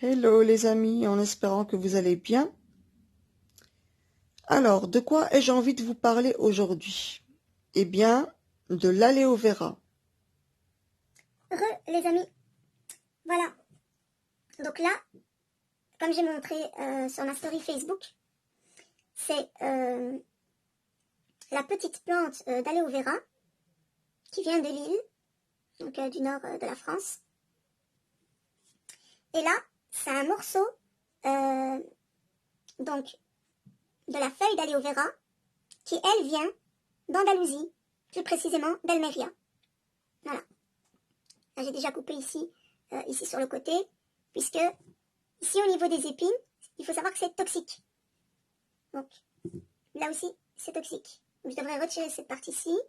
Hello les amis, en espérant que vous allez bien. Alors, de quoi ai-je envie de vous parler aujourd'hui? Eh bien, de l'aloe vera. Les amis, voilà. Donc là, comme j'ai montré sur ma story Facebook, c'est la petite plante d'aloe vera qui vient de l'île, donc du nord de la France. Et là, c'est un morceau donc de la feuille d'aloe vera qui, elle, vient d'Andalousie, plus précisément d'Almeria. Voilà. Là, j'ai déjà coupé ici, ici sur le côté, puisque ici au niveau des épines, il faut savoir que c'est toxique. Donc là aussi, c'est toxique. Donc, je devrais retirer cette partie-ci,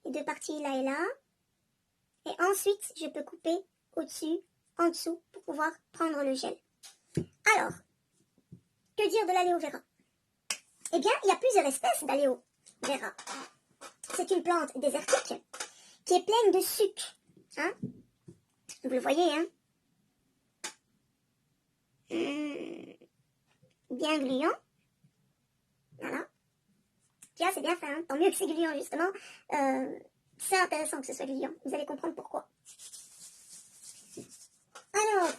les deux parties là et là. Et ensuite, je peux couper au-dessus, en dessous, pour pouvoir prendre le gel. Alors, que dire de l'aloe vera? Eh bien, il y a plusieurs espèces d'aloe vera. C'est une plante désertique qui est pleine de sucre. Hein? Vous le voyez, hein? Bien gluant. Voilà. Tiens, c'est bien ça, hein? Tant mieux que c'est gluant, justement. C'est intéressant que ce soit gluant. Vous allez comprendre pourquoi. Alors,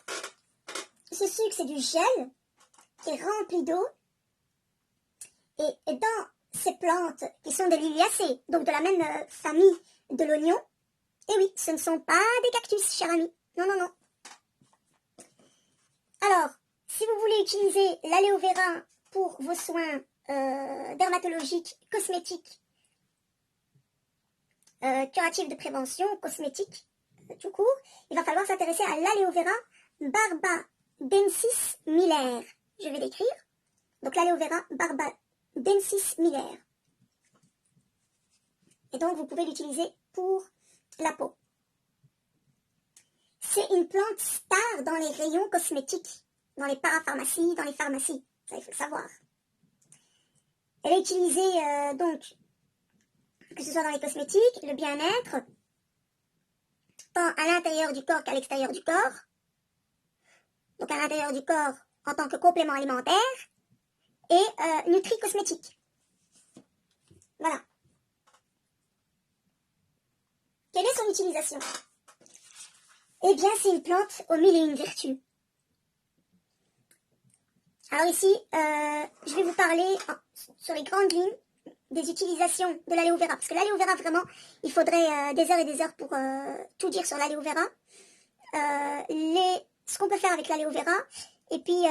ce sucre, c'est du gel qui est rempli d'eau. Et dans ces plantes, qui sont des liliacées, donc de la même famille de l'oignon, et oui, ce ne sont pas des cactus, cher ami. Non, non, non. Alors, si vous voulez utiliser l'aloe vera pour vos soins dermatologiques, cosmétiques, curatifs de prévention, cosmétiques, tout court, il va falloir s'intéresser à l'aloe vera barbadensis Miller. Je vais l'écrire. Donc l'aloe vera barbadensis Miller. Et donc vous pouvez l'utiliser pour la peau. C'est une plante star dans les rayons cosmétiques, dans les parapharmacies, dans les pharmacies. Ça, il faut le savoir. Elle est utilisée donc, que ce soit dans les cosmétiques, le bien-être, tant à l'intérieur du corps qu'à l'extérieur du corps. Donc à l'intérieur du corps en tant que complément alimentaire et nutri-cosmétique. Voilà. Quelle est son utilisation? Eh bien, c'est une plante aux mille et une vertus. Alors ici, je vais vous parler sur les grandes lignes des utilisations de l'aloe vera. Parce que l'aloe vera, vraiment, il faudrait des heures et des heures pour tout dire sur l'aloe vera. Ce qu'on peut faire avec l'aloe vera. Et puis,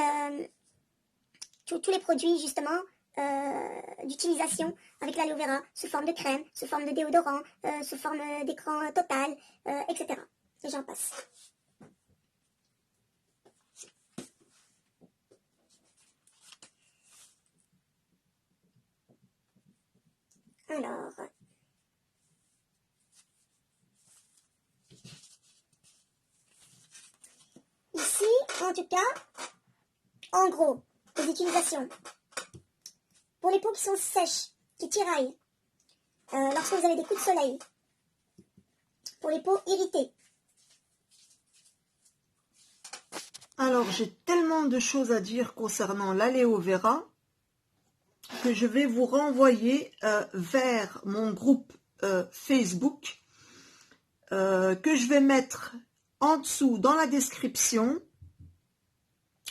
tous les produits, justement, d'utilisation avec l'aloe vera, sous forme de crème, sous forme de déodorant, sous forme d'écran total, etc. Et j'en passe. Alors, ici, en tout cas, en gros, les utilisations. Pour les peaux qui sont sèches, qui tiraillent, lorsque vous avez des coups de soleil. Pour les peaux irritées. Alors, j'ai tellement de choses à dire concernant l'aloe vera que je vais vous renvoyer vers mon groupe Facebook que je vais mettre en dessous dans la description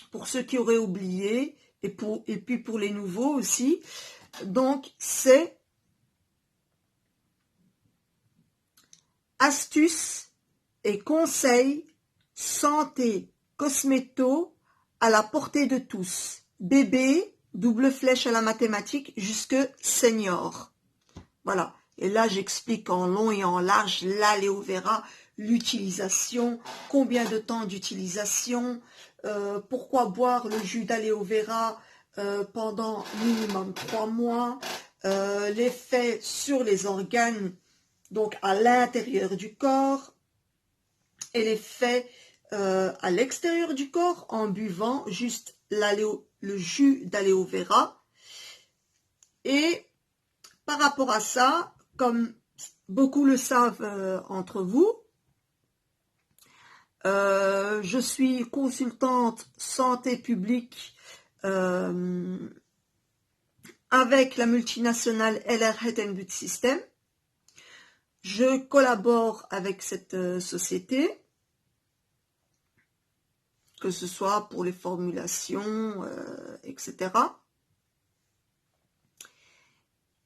pour ceux qui auraient oublié et puis pour les nouveaux aussi. Donc, c'est astuces et conseils santé cosméto à la portée de tous. Bébé, double flèche à la mathématique, jusque senior. Voilà. Et là, j'explique en long et en large l'aloe vera, l'utilisation, combien de temps d'utilisation, pourquoi boire le jus d'aloe vera pendant minimum 3 mois, l'effet sur les organes, donc à l'intérieur du corps, et l'effet à l'extérieur du corps en buvant juste le jus d'aloe vera. Et par rapport à ça, comme beaucoup le savent entre vous, Je suis consultante santé publique avec la multinationale LR Health & Beauty System. Je collabore avec cette société, que ce soit pour les formulations, etc.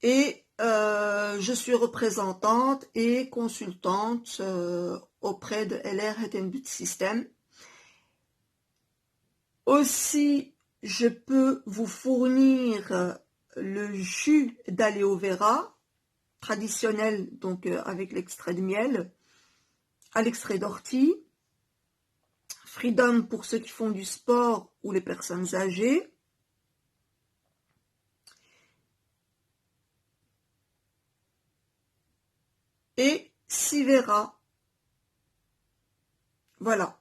Et je suis représentante et consultante auprès de LR Health & Beauty System. Aussi, je peux vous fournir le jus d'aloe vera traditionnel, donc avec l'extrait de miel, à l'extrait d'ortie, Freedom pour ceux qui font du sport ou les personnes âgées, et Sivera. Voilà.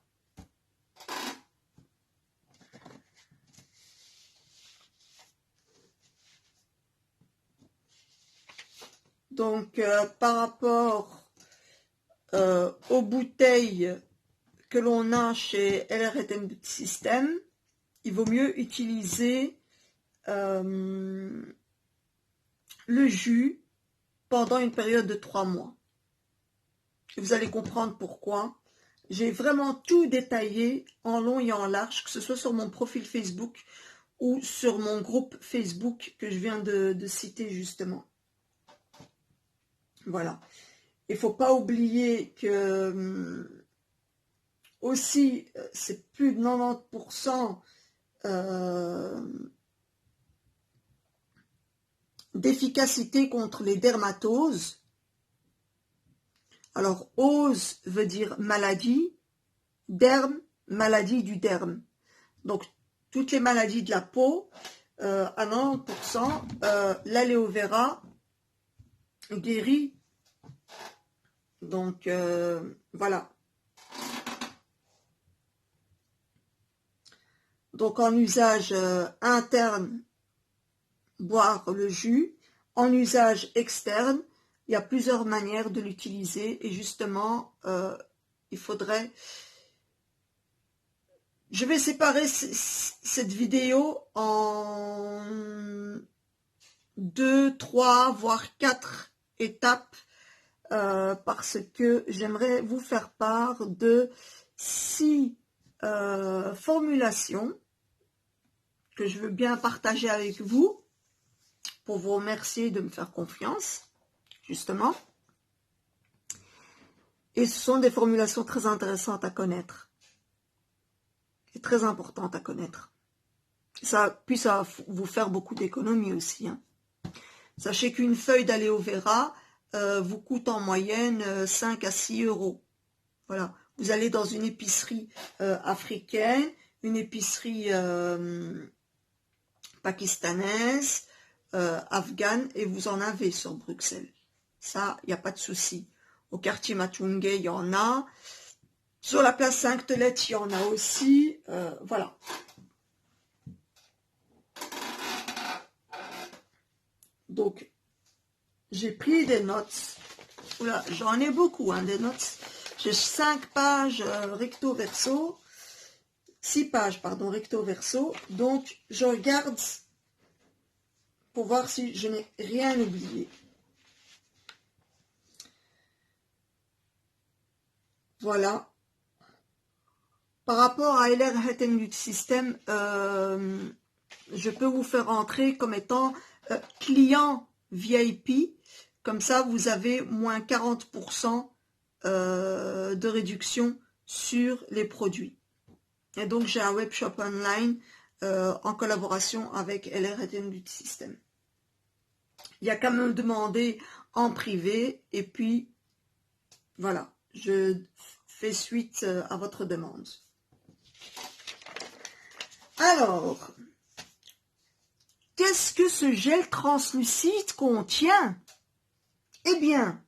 Donc, par rapport aux bouteilles que l'on a chez LR Health & Beauty System, il vaut mieux utiliser le jus pendant une période de 3 mois. Vous allez comprendre pourquoi. J'ai vraiment tout détaillé en long et en large, que ce soit sur mon profil Facebook ou sur mon groupe Facebook que je viens de citer justement. Voilà. Il ne faut pas oublier que aussi, c'est plus de 90% d'efficacité contre les dermatoses. Alors, ose veut dire maladie, derme, maladie du derme. Donc, toutes les maladies de la peau, à 90%, l'aloe vera guérit. Donc, voilà. Donc, en usage interne, boire le jus. En usage externe, il y a plusieurs manières de l'utiliser. Et justement, il faudrait... Je vais séparer cette vidéo en 2, 3, voire 4 étapes parce que j'aimerais vous faire part de 6 formulations que je veux bien partager avec vous pour vous remercier de me faire confiance, justement. Et ce sont des formulations très intéressantes à connaître. Et très importantes à connaître. Puis ça va vous faire beaucoup d'économies aussi. Hein. Sachez qu'une feuille d'aloe vera vous coûte en moyenne 5 à 6 euros. Voilà. Vous allez dans une épicerie africaine, une épicerie pakistanaise, afghane, et vous en avez sur Bruxelles. Ça, il n'y a pas de souci. Au quartier Matungé, il y en a. Sur la place Sainte-Lette, il y en a aussi. Voilà. Donc, j'ai pris des notes. Oula, j'en ai beaucoup, hein, des notes. J'ai 5 pages recto verso. 6 pages, pardon, recto verso. Donc, je regarde pour voir si je n'ai rien oublié. Voilà. Par rapport à LR Health & Beauty System, je peux vous faire entrer comme étant client VIP. Comme ça, vous avez moins 40% de réduction sur les produits. Et donc, j'ai un webshop online en collaboration avec LR Health & Beauty System. Il n'y a qu'à me demander en privé et puis, voilà, je fais suite à votre demande. Alors, qu'est-ce que ce gel translucide contient? Eh bien,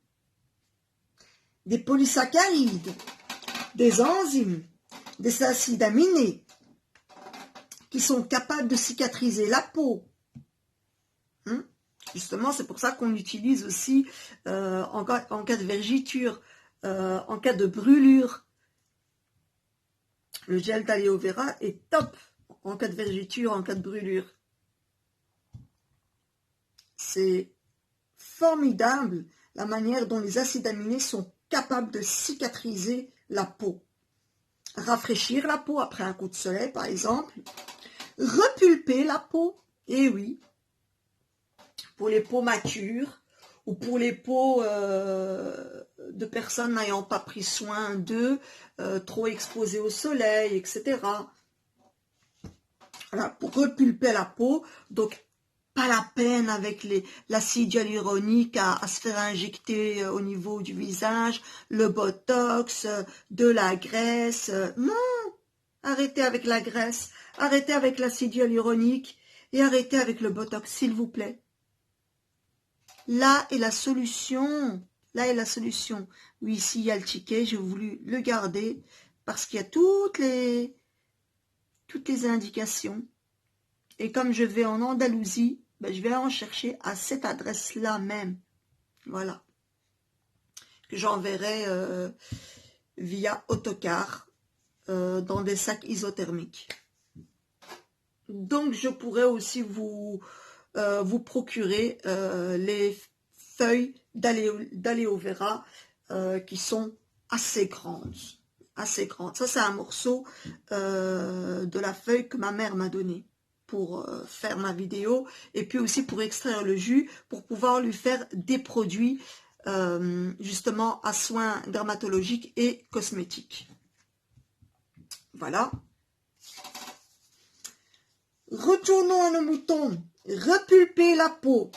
des polysaccharides, des enzymes, des acides aminés qui sont capables de cicatriser la peau. Justement, c'est pour ça qu'on l'utilise aussi en cas de vergiture, en cas de brûlure. Le gel d'aloe vera est top en cas de vergeture, en cas de brûlure. C'est formidable la manière dont les acides aminés sont capables de cicatriser la peau. Rafraîchir la peau après un coup de soleil, par exemple. Repulper la peau. Et oui, pour les peaux matures ou pour les peaux de personnes n'ayant pas pris soin d'eux, trop exposées au soleil, etc. Voilà, pour repulper la peau, donc pas la peine avec l'acide hyaluronique à se faire injecter au niveau du visage, le botox, de la graisse. Non, arrêtez avec la graisse, arrêtez avec l'acide hyaluronique et arrêtez avec le botox, s'il vous plaît. Là est la solution. Là est la solution. Oui, ici, il y a le ticket. J'ai voulu le garder parce qu'il y a toutes les indications. Et comme je vais en Andalousie, ben, je vais en chercher à cette adresse-là même. Voilà. Que j'enverrai via autocar dans des sacs isothermiques. Donc, je pourrais aussi vous procurer les feuilles d'aloe vera qui sont assez grandes. Assez grandes. Ça, c'est un morceau de la feuille que ma mère m'a donné pour faire ma vidéo et puis aussi pour extraire le jus pour pouvoir lui faire des produits justement à soins dermatologiques et cosmétiques. Voilà. Retournons à nos moutons. Repulper la peau.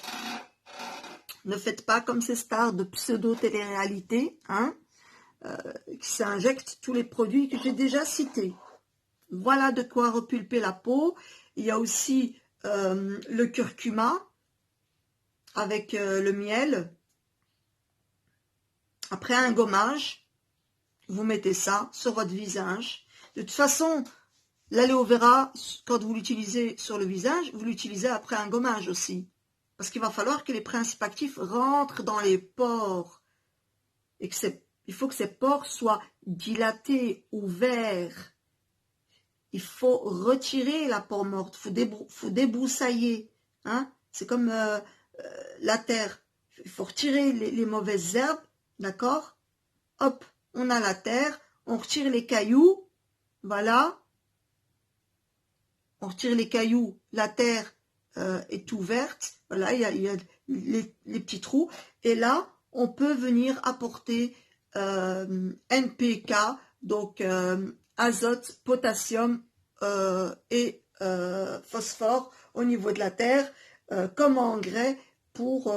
Ne faites pas comme ces stars de pseudo-télé-réalité hein, qui s'injectent tous les produits que j'ai déjà cités. Voilà de quoi repulper la peau. Il y a aussi le curcuma avec le miel. Après un gommage, vous mettez ça sur votre visage. De toute façon, l'aloe vera, quand vous l'utilisez sur le visage, vous l'utilisez après un gommage aussi. Parce qu'il va falloir que les principes actifs rentrent dans les pores. Et il faut que ces pores soient dilatés, ouverts. Il faut retirer la peau morte, il faut débroussailler. Hein? C'est comme la terre. Il faut retirer les mauvaises herbes, d'accord? Hop, on a la terre, on retire les cailloux, voilà. On retire les cailloux, la terre est ouverte, voilà, il y a les petits trous. Et là, on peut venir apporter NPK, donc azote, potassium et phosphore au niveau de la terre comme engrais pour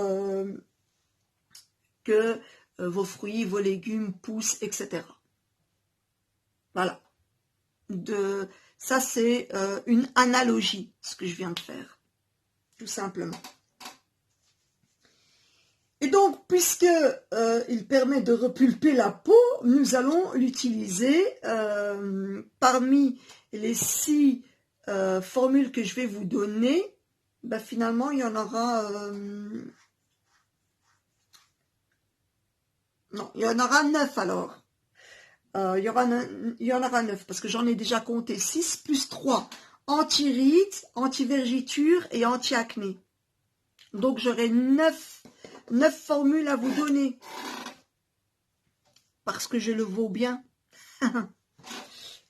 que vos fruits, vos légumes poussent, etc. Voilà. Ça, c'est une analogie, ce que je viens de faire, tout simplement. Et donc, puisque il permet de repulper la peau, nous allons l'utiliser parmi les 6 formules que je vais vous donner. Ben, finalement, il y en aura... non, il y en aura 9 alors. Il y en aura 9 parce que j'en ai déjà compté 6 plus 3. Anti-rides, anti-vergiture et anti-acné. Donc, j'aurai 9 formules à vous donner. Parce que je le vaux bien.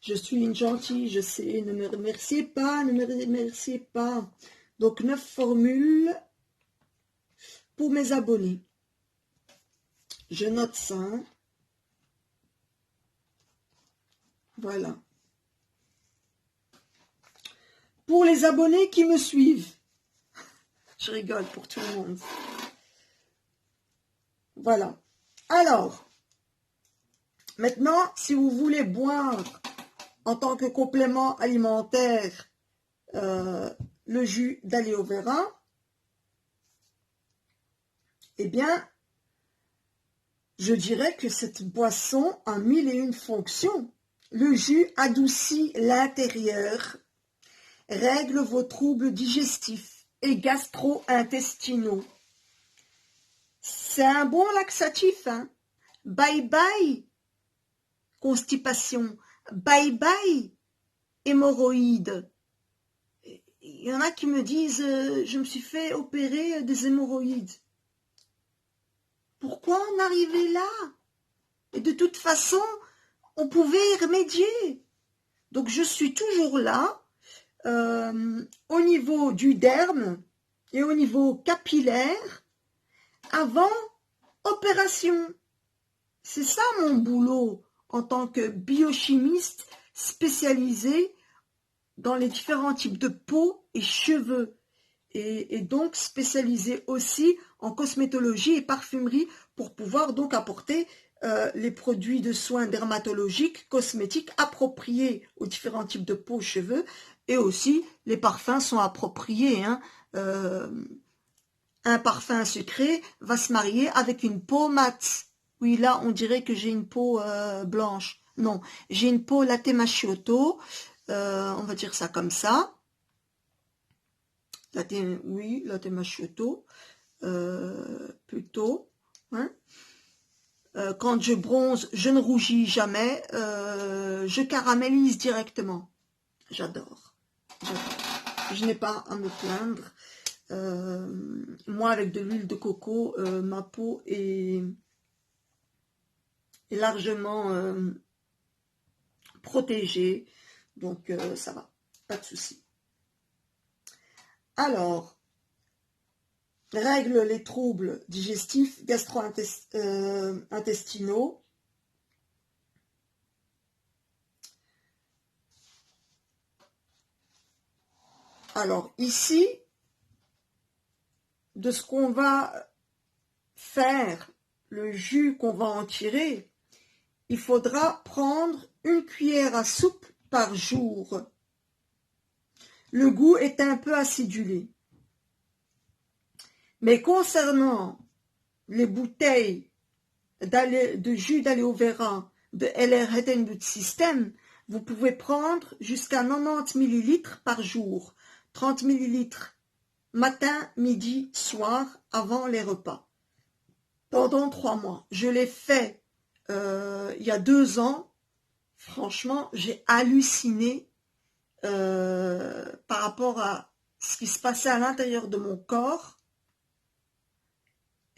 Je suis une gentille, je sais. Ne me remerciez pas, ne me remerciez pas. Donc, 9 formules pour mes abonnés. Je note ça. Hein. Voilà. Pour les abonnés qui me suivent. Je rigole pour tout le monde. Voilà. Alors, maintenant, si vous voulez boire en tant que complément alimentaire le jus d'aloe vera, eh bien, je dirais que cette boisson a 1001 fonctions. Le jus adoucit l'intérieur, règle vos troubles digestifs et gastro-intestinaux. C'est un bon laxatif, hein. Bye bye, constipation. bye bye hémorroïdes. Il y en a qui me disent je me suis fait opérer des hémorroïdes. Pourquoi en arriver là? Et de toute façon, on pouvait y remédier. Donc je suis toujours là, au niveau du derme et au niveau capillaire, avant opération. C'est ça mon boulot en tant que biochimiste spécialisé dans les différents types de peau et cheveux. Et donc spécialisé aussi en cosmétologie et parfumerie pour pouvoir donc apporter les produits de soins dermatologiques, cosmétiques appropriés aux différents types de peau, cheveux, et aussi les parfums sont appropriés. Hein. Un parfum sucré va se marier avec une peau mate. Oui, là, on dirait que j'ai une peau blanche. Non, j'ai une peau latte macchiato, on va dire ça comme ça. Oui, latte macchiato, plutôt. Hein. Quand je bronze, je ne rougis jamais, je caramélise directement. J'adore. Je n'ai pas à me plaindre. Moi, avec de l'huile de coco, ma peau est largement protégée. Donc, ça va. Pas de souci. Alors, règle les troubles digestifs, gastro-intestinaux. Alors, ici, de ce qu'on va faire, le jus qu'on va en tirer, il faudra prendre une cuillère à soupe par jour. Le goût est un peu acidulé. Mais concernant les bouteilles de jus d'aloe vera de LR Hettenbut System, vous pouvez prendre jusqu'à 90 ml par jour, 30 ml matin, midi, soir, avant les repas, pendant 3 mois. Je l'ai fait il y a 2 ans. Franchement, j'ai halluciné par rapport à ce qui se passait à l'intérieur de mon corps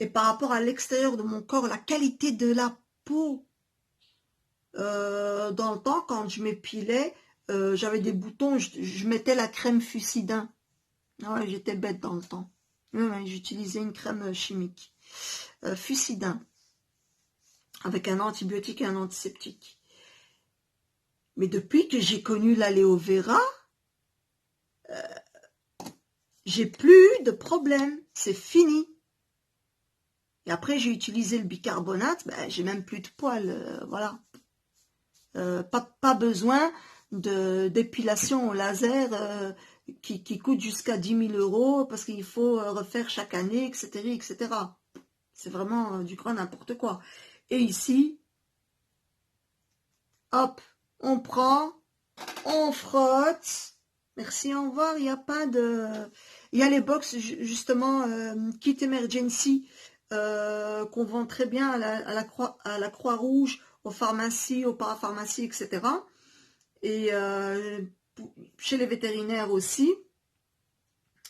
et par rapport à l'extérieur de mon corps, la qualité de la peau. Dans le temps, quand je m'épilais, j'avais des boutons, je mettais la crème Fusidin. Ah ouais, j'étais bête dans le temps. Ouais, j'utilisais une crème chimique. Fusidin. Avec un antibiotique et un antiseptique. Mais depuis que j'ai connu l'aloe vera, j'ai plus de problème. C'est fini. Et après, j'ai utilisé le bicarbonate. Ben, j'ai même plus de poils. Voilà. Pas besoin d'épilation au laser qui coûte jusqu'à 10 000 € parce qu'il faut refaire chaque année, etc. etc. C'est vraiment du grand n'importe quoi. Et ici, hop, on prend, on frotte. Merci, au revoir. Il n'y a pas de... Il y a les box, justement, Kit Emergency, qu'on vend très bien à la Croix-Rouge, aux pharmacies, aux parapharmacies, etc. Et chez les vétérinaires aussi.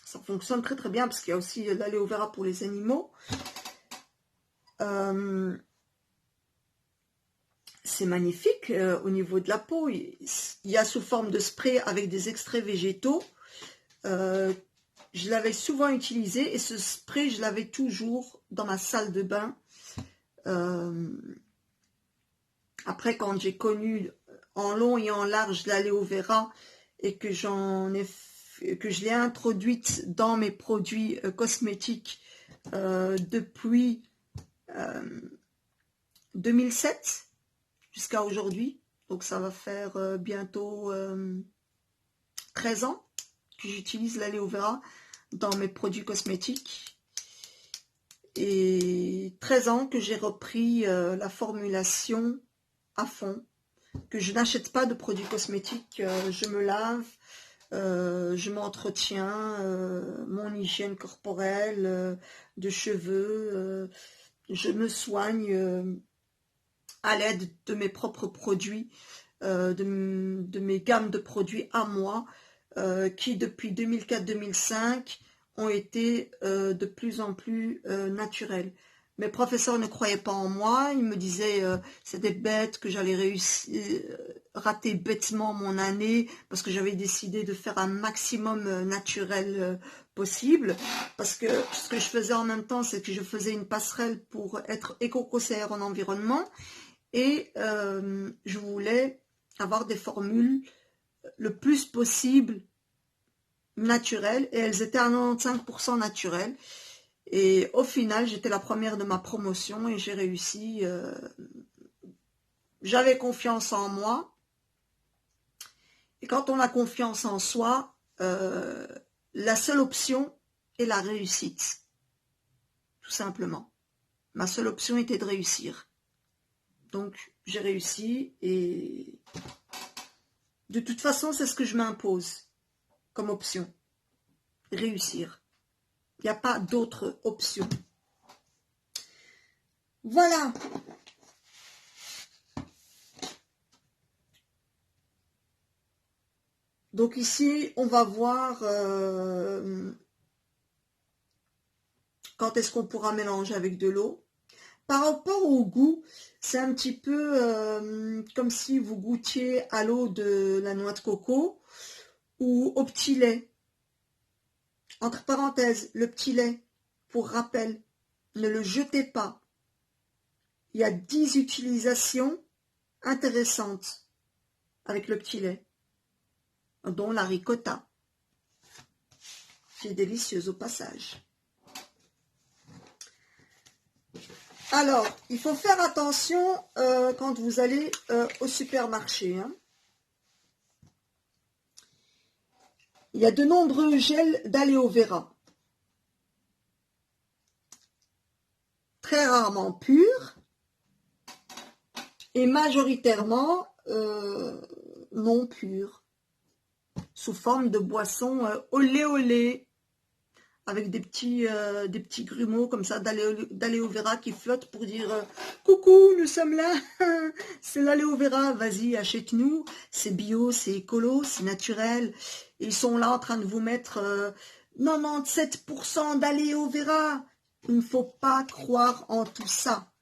Ça fonctionne très très bien parce qu'il y a aussi l'aloe vera pour les animaux. C'est magnifique au niveau de la peau. Il y a sous forme de spray avec des extraits végétaux. Je l'avais souvent utilisé et ce spray, je l'avais toujours dans ma salle de bain. Après, quand j'ai connu en long et en large l'aloe vera et que je l'ai introduite dans mes produits cosmétiques depuis 2007 jusqu'à aujourd'hui. Donc ça va faire bientôt 13 ans que j'utilise l'aloe vera dans mes produits cosmétiques. Et 13 ans que j'ai repris la formulation à fond, que je n'achète pas de produits cosmétiques, je me lave, je m'entretiens, mon hygiène corporelle, de cheveux, je me soigne à l'aide de mes propres produits de mes gammes de produits à moi, qui depuis 2004-2005 ont été de plus en plus naturels. Mes professeurs ne croyaient pas en moi, ils me disaient c'était bête, que j'allais réussir, rater bêtement mon année, parce que j'avais décidé de faire un maximum naturel possible, parce que ce que je faisais en même temps, c'est que je faisais une passerelle pour être éco-conseillère en environnement, et je voulais avoir des formules le plus possible naturelles, et elles étaient à 95% naturelles. Et au final, j'étais la première de ma promotion et j'ai réussi. J'avais confiance en moi. Et quand on a confiance en soi, la seule option est la réussite. Tout simplement. Ma seule option était de réussir. Donc, j'ai réussi et de toute façon, c'est ce que je m'impose comme option. Réussir. Il n'y a pas d'autre option. Voilà. Donc ici, on va voir quand est-ce qu'on pourra mélanger avec de l'eau. Par rapport au goût, c'est un petit peu comme si vous goûtiez à l'eau de la noix de coco ou au petit lait. Entre parenthèses, le petit lait, pour rappel, ne le jetez pas. Il y a 10 utilisations intéressantes avec le petit lait, dont la ricotta, qui est délicieuse au passage. Alors, il faut faire attention quand vous allez au supermarché. Hein. Il y a de nombreux gels d'aloe vera. Très rarement purs et majoritairement non purs. Sous forme de boissons olé olé. Avec des petits grumeaux comme ça d'aloe vera qui flottent pour dire coucou, nous sommes là, c'est l'aloe vera, vas-y, achète-nous, c'est bio, c'est écolo, c'est naturel. Et ils sont là en train de vous mettre 97% d'aloe vera. Il ne faut pas croire en tout ça.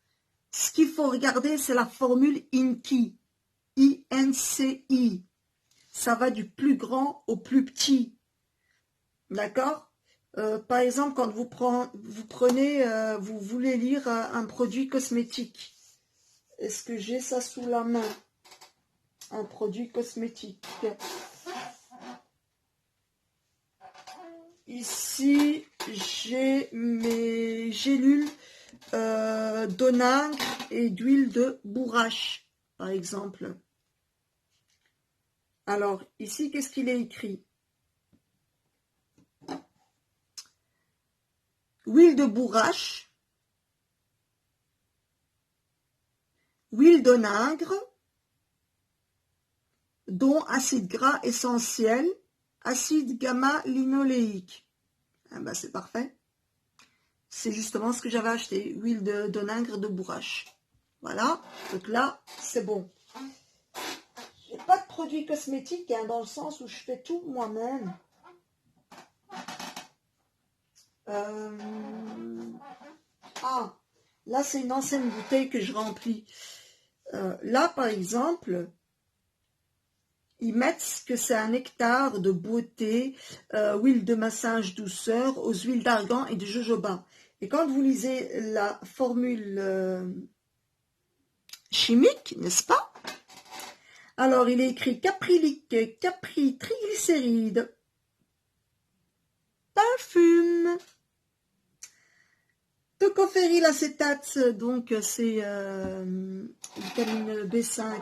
Ce qu'il faut regarder, c'est la formule INCI, I-N-C-I. Ça va du plus grand au plus petit. D'accord ? Par exemple, quand vous prenez, vous voulez lire un produit cosmétique. Est-ce que j'ai ça sous la main? Un produit cosmétique. Ici, j'ai mes gélules d'onagre et d'huile de bourrache, par exemple. Alors, ici, qu'est-ce qu'il est écrit? Huile de bourrache, huile d'onagre, dont acide gras essentiel, acide gamma-linoléique. Ah ben c'est parfait. C'est justement ce que j'avais acheté, huile d'onagre de bourrache. Voilà, donc là, c'est bon. J'ai pas de produits cosmétiques, hein, dans le sens où je fais tout moi-même. Ah, là, c'est une ancienne bouteille que je remplis. Là, par exemple, ils mettent que c'est un nectar de beauté, huile de massage douceur, aux huiles d'argan et de jojoba. Et quand vous lisez la formule chimique, n'est-ce pas? Alors, il est écrit caprylique, capri, triglycérides, parfum, tocophéryl acétate, donc c'est vitamine B5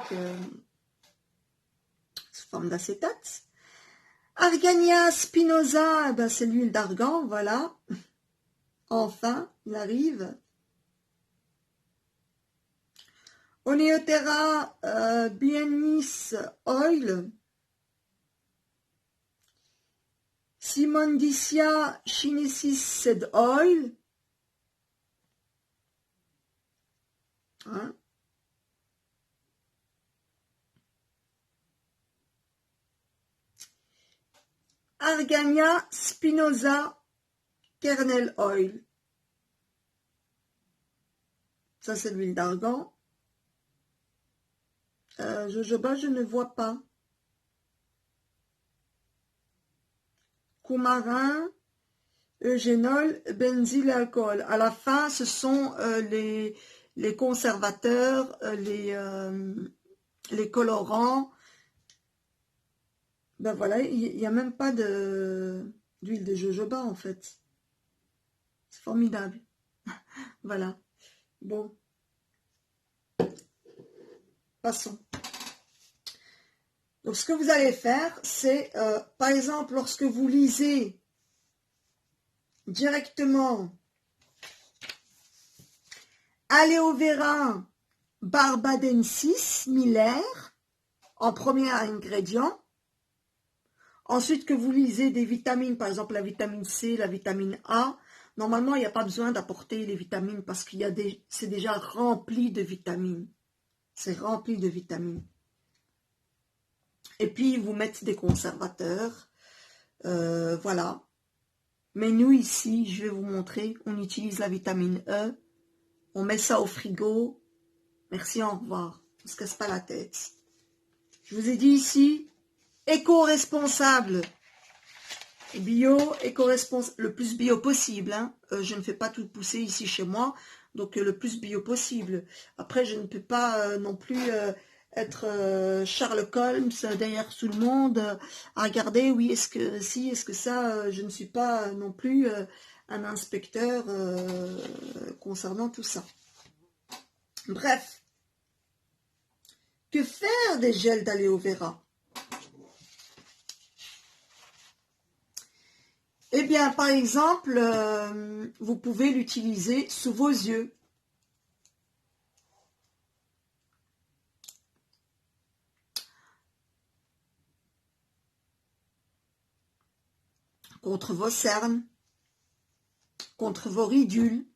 sous forme d'acétate. Argania spinosa, ben c'est l'huile d'argan, voilà. Enfin, il arrive. Oneothera biennis oil. Simondicia chinesis seed oil. Hein? Zergania spinosa kernel oil. Ça, c'est l'huile d'argan. Jojoba, je ne vois pas. Coumarin, eugénol, benzyl, alcool. À la fin, ce sont les conservateurs, les colorants. Ben voilà, il n'y a même pas d'huile de jojoba en fait. C'est formidable. Voilà. Bon. Passons. Donc ce que vous allez faire, c'est par exemple lorsque vous lisez directement Aloe vera barbadensis Miller en premier ingrédient. Ensuite que vous lisez des vitamines, par exemple la vitamine C, la vitamine A, normalement il n'y a pas besoin d'apporter les vitamines parce qu'il y a c'est déjà rempli de vitamines. C'est rempli de vitamines. Et puis vous mettez des conservateurs. Voilà. Mais nous ici, je vais vous montrer, on utilise la vitamine E. On met ça au frigo. Merci, au revoir. On ne se casse pas la tête. Je vous ai dit ici, éco-responsable. Bio, éco-responsable, le plus bio possible. Hein. Je ne fais pas tout pousser ici chez moi. Donc le plus bio possible. Après, je ne peux pas non plus être Sherlock Holmes derrière tout le monde à regarder, oui, est-ce que si, est-ce que ça, je ne suis pas non plus un inspecteur concernant tout ça. Bref, que faire des gels d'aloe vera? Eh bien, par exemple, vous pouvez l'utiliser sous vos yeux. Contre vos cernes, contre vos ridules.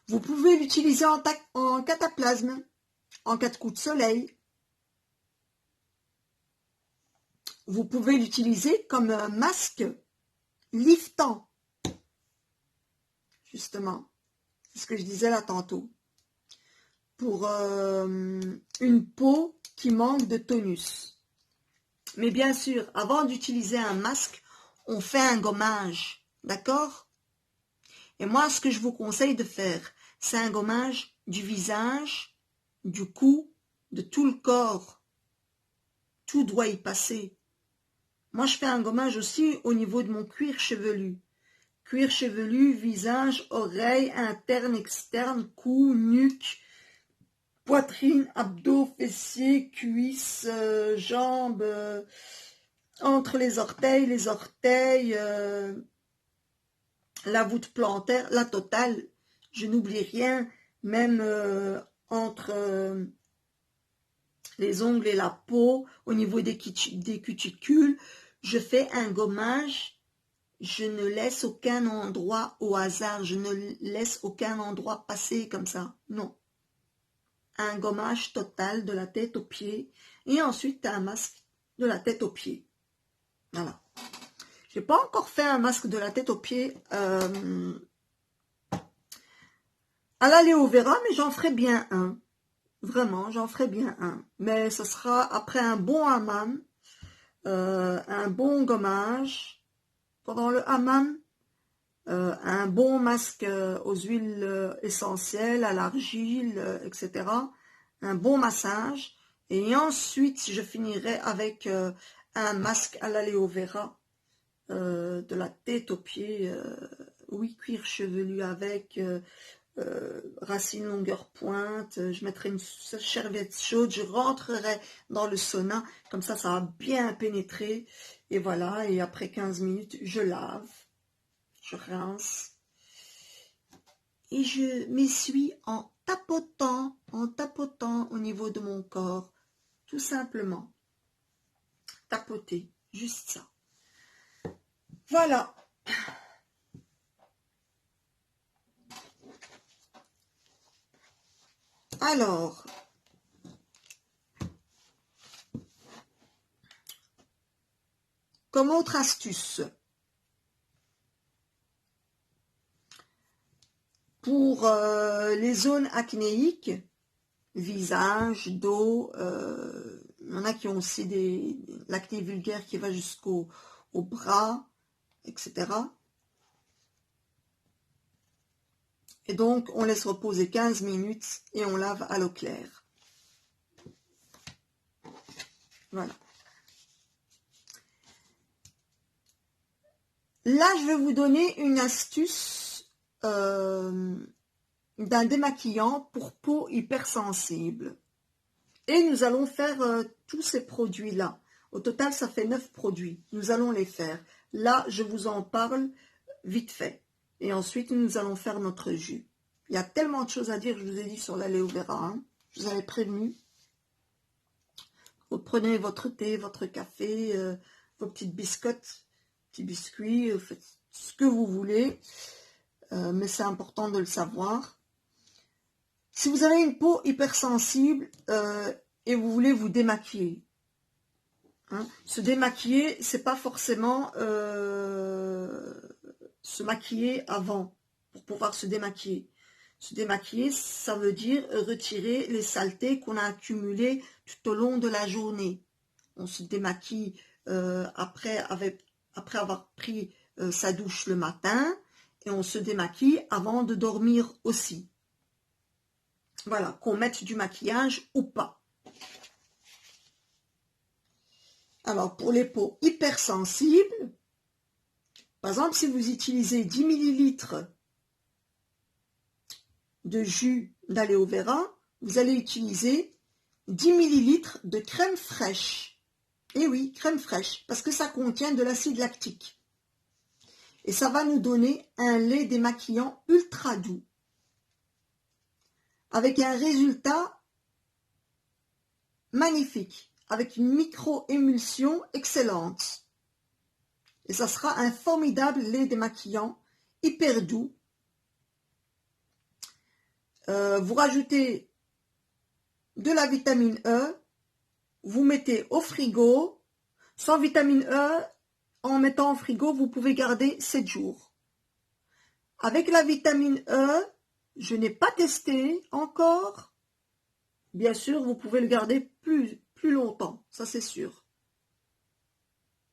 Vous pouvez l'utiliser en cataplasme, en cas de coup de soleil. Vous pouvez l'utiliser comme un masque liftant. Justement, c'est ce que je disais là tantôt. Pour une peau qui manque de tonus. Mais bien sûr, avant d'utiliser un masque, on fait un gommage, d'accord? Et moi, ce que je vous conseille de faire, c'est un gommage du visage, du cou, de tout le corps. Tout doit y passer. Moi, je fais un gommage aussi au niveau de mon cuir chevelu. Cuir chevelu, visage, oreilles, interne, externe, cou, nuque, poitrine, abdos, fessiers, cuisses, jambes, entre les orteils, la voûte plantaire, la totale. Je n'oublie rien, même entre les ongles et la peau, au niveau des cuticules. Je fais un gommage. Je ne laisse aucun endroit au hasard. Je ne laisse aucun endroit passer comme ça. Non. Un gommage total de la tête aux pieds. Et ensuite, un masque de la tête aux pieds. Voilà. Je n'ai pas encore fait un masque de la tête aux pieds à l'aloe vera, mais j'en ferai bien un. Vraiment, j'en ferai bien un. Mais ce sera après un bon hammam, un bon gommage. Pendant le hammam, un bon masque aux huiles essentielles, à l'argile, etc. Un bon massage. Et ensuite, je finirai avec un masque à l'aloe vera. De la tête aux pieds, oui, cuir chevelu avec, racines longueur pointe, je mettrai une serviette chaude, je rentrerai dans le sauna, comme ça va bien pénétrer, et voilà, et après 15 minutes, je lave, je rince, et je m'essuie en tapotant au niveau de mon corps, tout simplement, tapoter, juste ça. Voilà. Alors, Comme autre astuce, pour les zones acnéiques, visage, dos, il y en a qui ont aussi l'acné vulgaire qui va jusqu'au bras, etc. Et donc, on laisse reposer 15 minutes et on lave à l'eau claire. Voilà. Là, je vais vous donner une astuce d'un démaquillant pour peau hypersensible. Et nous allons faire tous ces produits-là. Au total, ça fait 9 produits. Nous allons les faire. Là, je vous en parle vite fait. Et ensuite, nous allons faire notre jus. Il y a tellement de choses à dire, je vous ai dit, sur l'aloe vera. Hein. Je vous avais prévenu. Vous prenez votre thé, votre café, vos petites biscottes, petits biscuits, faites ce que vous voulez. Mais c'est important de le savoir. Si vous avez une peau hypersensible et vous voulez vous démaquiller, hein, se démaquiller, c'est pas forcément se maquiller avant pour pouvoir se démaquiller. Se démaquiller, ça veut dire retirer les saletés qu'on a accumulées tout au long de la journée. On se démaquille après avoir pris sa douche le matin et on se démaquille avant de dormir aussi. Voilà, qu'on mette du maquillage ou pas. Alors, pour les peaux hypersensibles, par exemple, si vous utilisez 10 ml de jus d'aloe vera, vous allez utiliser 10 ml de crème fraîche. Et oui, crème fraîche, parce que ça contient de l'acide lactique. Et ça va nous donner un lait démaquillant ultra doux, avec un résultat magnifique, avec une micro-émulsion excellente. Et ça sera un formidable lait démaquillant, hyper doux. Vous rajoutez de la vitamine E, vous mettez au frigo. Sans vitamine E, en mettant au frigo, vous pouvez garder 7 jours. Avec la vitamine E, je n'ai pas testé encore. Bien sûr, vous pouvez le garder plus longtemps, ça c'est sûr.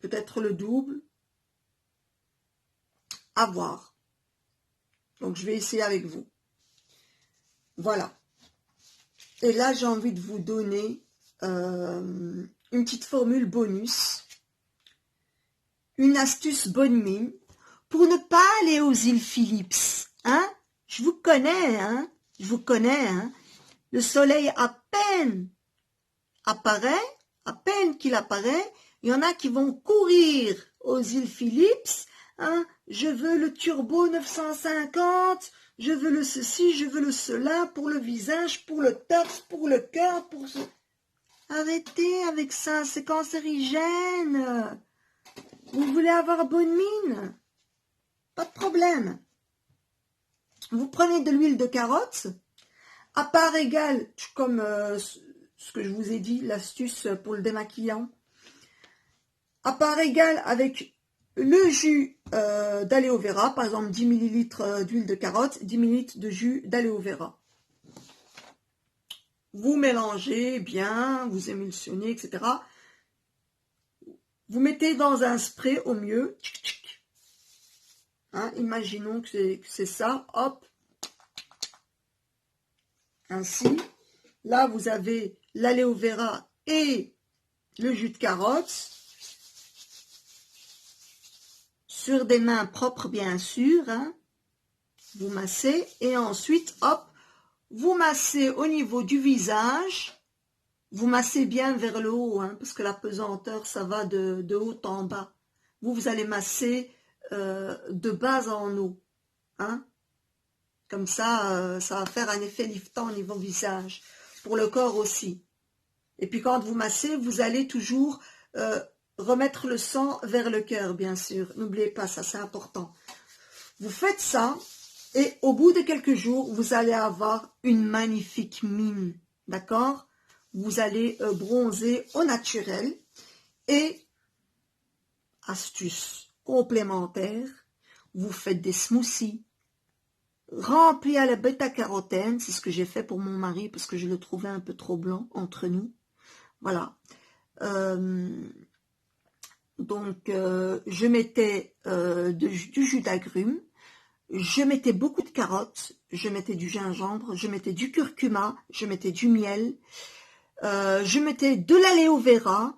Peut-être le double. À voir. Donc, je vais essayer avec vous. Voilà. Et là, j'ai envie de vous donner une petite formule bonus. Une astuce bonne mine pour ne pas aller aux îles Philips. Hein? Je vous connais, hein? Je vous connais, hein? Le soleil à peine apparaît, à peine qu'il apparaît, il y en a qui vont courir aux îles Philips. Hein? Je veux le turbo 950, je veux le ceci, je veux le cela, pour le visage, pour le torse, pour le cœur, pour ce... Arrêtez avec ça, c'est cancérigène. Vous voulez avoir bonne mine? Pas de problème. Vous prenez de l'huile de carotte, à part égale, comme ce que je vous ai dit, l'astuce pour le démaquillant, à part égale avec le jus d'aloe vera, par exemple 10 ml d'huile de carotte, 10 ml de jus d'aloe vera. Vous mélangez bien, vous émulsionnez, etc. Vous mettez dans un spray au mieux. Hein, imaginons que c'est ça. Hop. Ainsi. Là, vous avez l'aloe vera et le jus de carotte. Sur des mains propres, bien sûr. Hein. Vous massez. Et ensuite, hop, vous massez au niveau du visage. Vous massez bien vers le haut, hein, parce que la pesanteur, ça va de haut en bas. Vous allez masser de bas en haut. Hein. Comme ça, ça va faire un effet liftant au niveau visage. Pour le corps aussi. Et puis quand vous massez, vous allez toujours remettre le sang vers le cœur, bien sûr. N'oubliez pas, ça c'est important. Vous faites ça, et au bout de quelques jours, vous allez avoir une magnifique mine. D'accord ? Vous allez bronzer au naturel. Et astuce complémentaire, vous faites des smoothies remplis à la bêta-carotène. C'est ce que j'ai fait pour mon mari parce que je le trouvais un peu trop blanc entre nous. Voilà. Donc, je mettais du jus d'agrumes, je mettais beaucoup de carottes, je mettais du gingembre, je mettais du curcuma, je mettais du miel, je mettais de l'aloe vera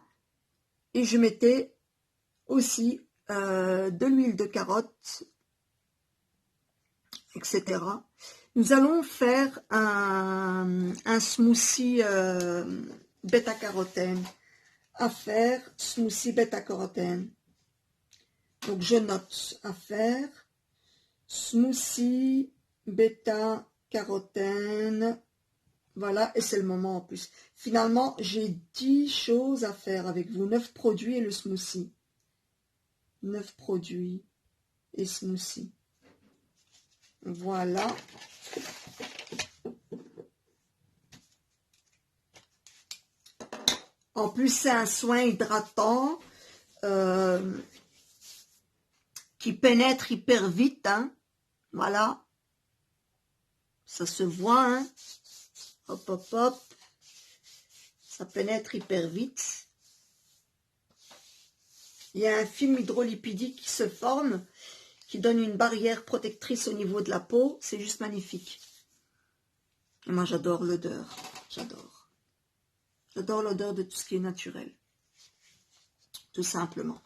et je mettais aussi de l'huile de carotte, etc. Nous allons faire un smoothie bêta-carotène. À faire, smoothie bêta-carotène. Donc je note à faire, smoothie bêta-carotène. Voilà, et c'est le moment en plus. Finalement, j'ai 10 choses à faire avec vous. 9 produits et le smoothie. 9 produits et smoothie. Voilà. En plus, c'est un soin hydratant qui pénètre hyper vite. Hein. Voilà. Ça se voit. Hein. Hop, hop, hop. Ça pénètre hyper vite. Il y a un film hydrolipidique qui se forme, qui donne une barrière protectrice au niveau de la peau. C'est juste magnifique. Et moi, j'adore l'odeur. J'adore. J'adore l'odeur de tout ce qui est naturel. Tout simplement.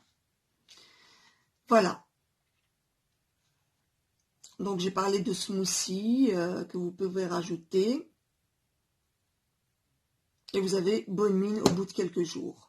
Voilà. Donc, j'ai parlé de smoothie que vous pouvez rajouter. Et vous avez bonne mine au bout de quelques jours.